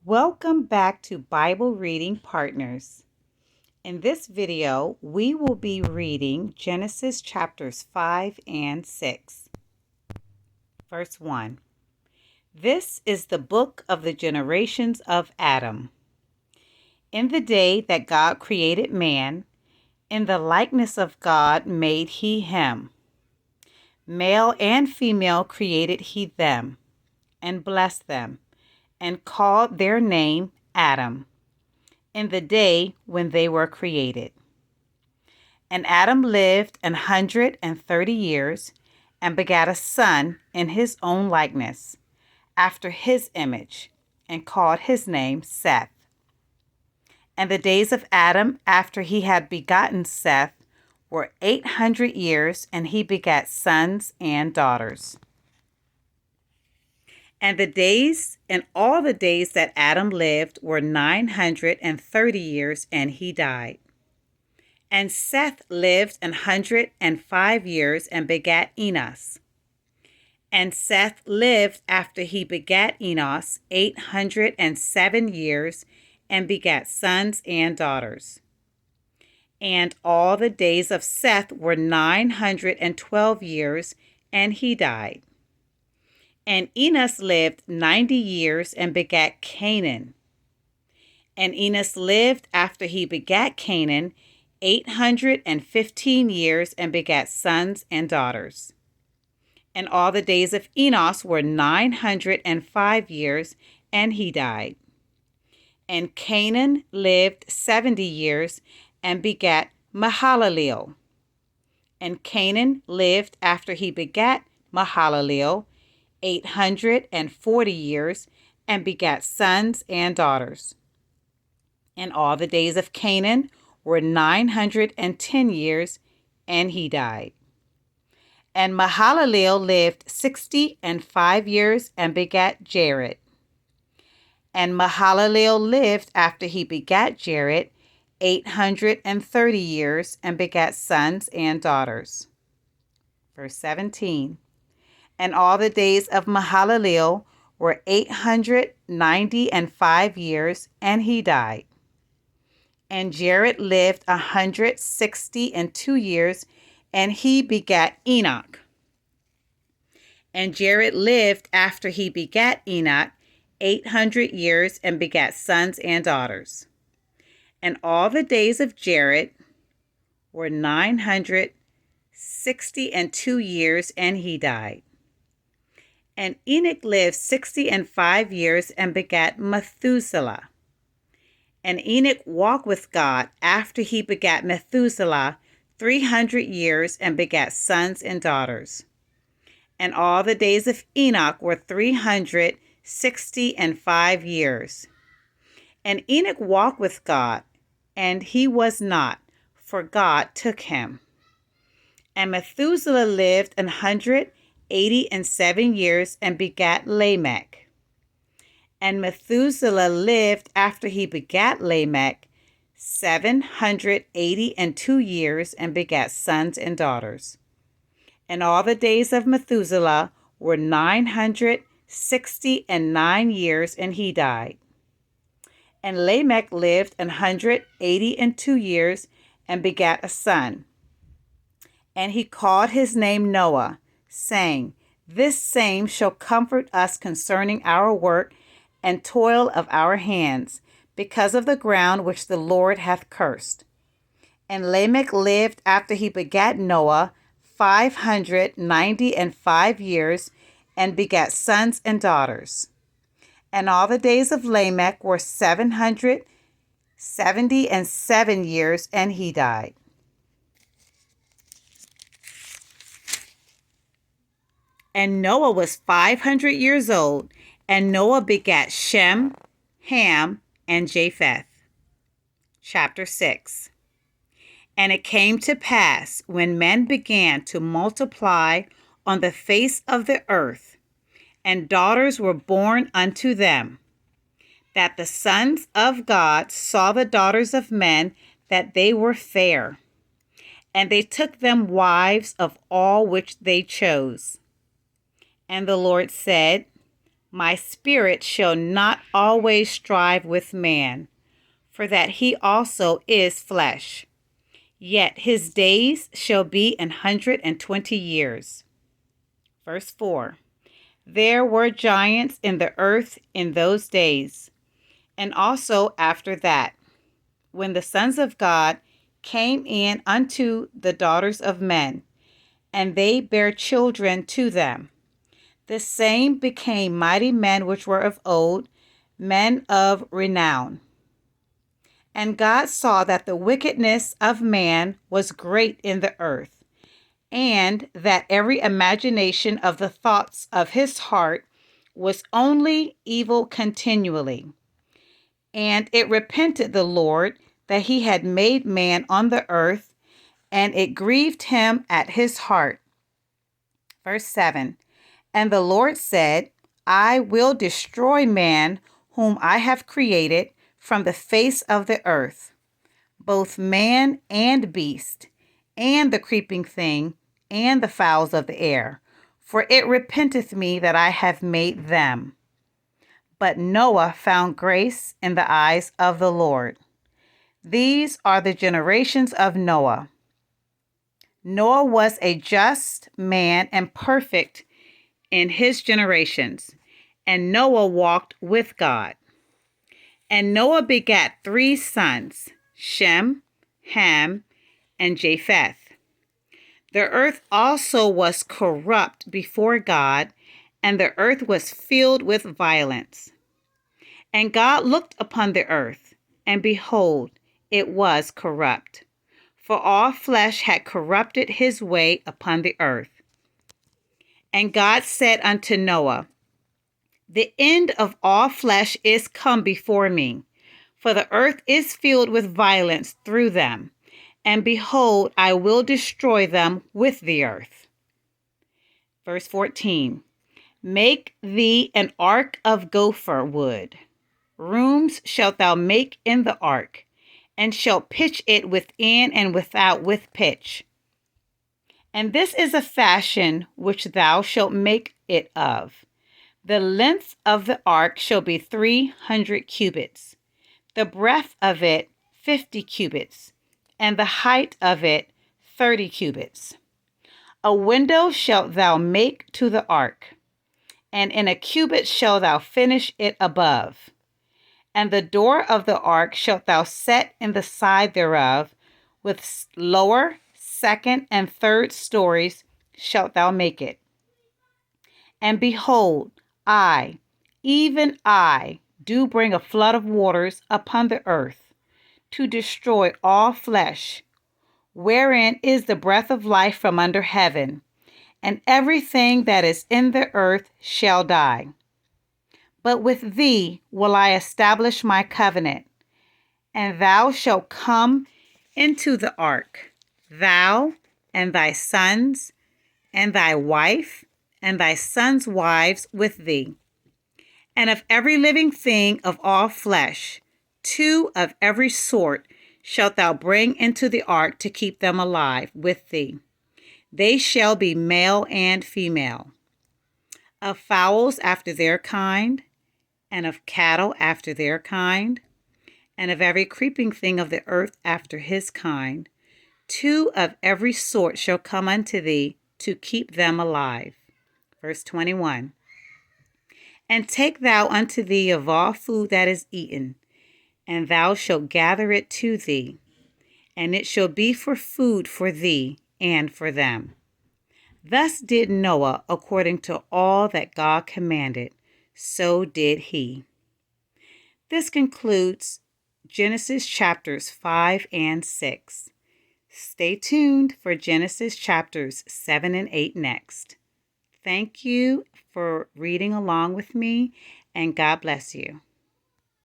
Welcome back to Bible Reading Partners. In this video, we will be reading Genesis chapters 5 and 6. Verse 1. This is the book of the generations of Adam. In the day that God created man, in the likeness of God made he him. Male and female created he them, and blessed them, and called their name Adam, in the day when they were created. And Adam lived 130 years, and begat a son in his own likeness, after his image, and called his name Seth. And the days of Adam after he had begotten Seth were 800 years, and he begat sons and daughters. And all the days that Adam lived were 930 years, and he died. And Seth lived 105 years, and begat Enos. And Seth lived after he begat Enos 807 years, and begat sons and daughters. And all the days of Seth were 912 years, and he died. And Enos lived 90 years, and begat Canaan. And Enos lived after he begat Canaan 815 years, and begat sons and daughters. And all the days of Enos were 905 years, and he died. And Canaan lived 70 years, and begat Mahalaleel. And Canaan lived after he begat Mahalaleel 840 years, and begat sons and daughters. And all the days of Canaan were 910 years, and he died. And Mahalaleel lived 65 years, and begat Jared. And Mahalaleel lived after he begat Jared 830 years, and begat sons and daughters. Verse 17. And all the days of Mahalaleel were 895 years, and he died. And Jared lived 162 years, and he begat Enoch. And Jared lived after he begat Enoch 800 years, and begat sons and daughters. And all the days of Jared were 962 years, and he died. And Enoch lived 65 years, and begat Methuselah. And Enoch walked with God after he begat Methuselah 300 years, and begat sons and daughters. And all the days of Enoch were 365 years. And Enoch walked with God, and he was not, for God took him. And Methuselah lived 187 years, and begat Lamech. And Methuselah lived after he begat Lamech 782 years, and begat sons and daughters. And all the days of Methuselah were 969 years, and he died. And Lamech lived 182 years, and begat a son. And he called his name Noah, saying, This same shall comfort us concerning our work and toil of our hands, because of the ground which the Lord hath cursed. And Lamech lived after he begat Noah 595 years, and begat sons and daughters. And all the days of Lamech were 777 years, and he died. And Noah was 500 years old, and Noah begat Shem, Ham, and Japheth. Chapter 6. And it came to pass, when men began to multiply on the face of the earth, and daughters were born unto them, that the sons of God saw the daughters of men, that they were fair, and they took them wives of all which they chose. And the Lord said, My spirit shall not always strive with man, for that he also is flesh. Yet his days shall be 120 years. Verse 4. There were giants in the earth in those days, and also after that, when the sons of God came in unto the daughters of men, and they bare children to them. The same became mighty men which were of old, men of renown. And God saw that the wickedness of man was great in the earth, and that every imagination of the thoughts of his heart was only evil continually. And it repented the Lord that he had made man on the earth, and it grieved him at his heart. Verse 7. And the Lord said, I will destroy man whom I have created from the face of the earth, both man and beast, and the creeping thing, and the fowls of the air, for it repenteth me that I have made them. But Noah found grace in the eyes of the Lord. These are the generations of Noah. Noah was a just man and perfect in his generations, and Noah walked with God. And Noah begat 3 sons, Shem, Ham, and Japheth. The earth also was corrupt before God, and the earth was filled with violence. And God looked upon the earth, and behold, it was corrupt, for all flesh had corrupted his way upon the earth. And God said unto Noah, the end of all flesh is come before me, for the earth is filled with violence through them, and behold, I will destroy them with the earth. Verse 14. Make thee an ark of gopher wood. Rooms shalt thou make in the ark, and shalt pitch it within and without with pitch. And this is a fashion which thou shalt make it of. The length of the ark shall be 300 cubits, the breadth of it 50 cubits, and the height of it 30 cubits. A window shalt thou make to the ark, and in a cubit shalt thou finish it above. And the door of the ark shalt thou set in the side thereof, with lower, second, and third stories shalt thou make it. And behold, I, even I, do bring a flood of waters upon the earth, to destroy all flesh, wherein is the breath of life from under heaven, and everything that is in the earth shall die. But with thee will I establish my covenant, and thou shalt come into the ark, thou and thy sons, and thy wife, and thy sons' wives with thee. And of every living thing of all flesh, 2 of every sort shalt thou bring into the ark to keep them alive with thee. They shall be male and female. Of fowls after their kind, and of cattle after their kind, and of every creeping thing of the earth after his kind, 2 of every sort shall come unto thee to keep them alive. Verse 21. And take thou unto thee of all food that is eaten, and thou shalt gather it to thee, and it shall be for food for thee and for them. Thus did Noah according to all that God commanded, so did he. This concludes Genesis chapters 5 and 6. Stay tuned for Genesis chapters 7 and 8 next. Thank you for reading along with me, and God bless you.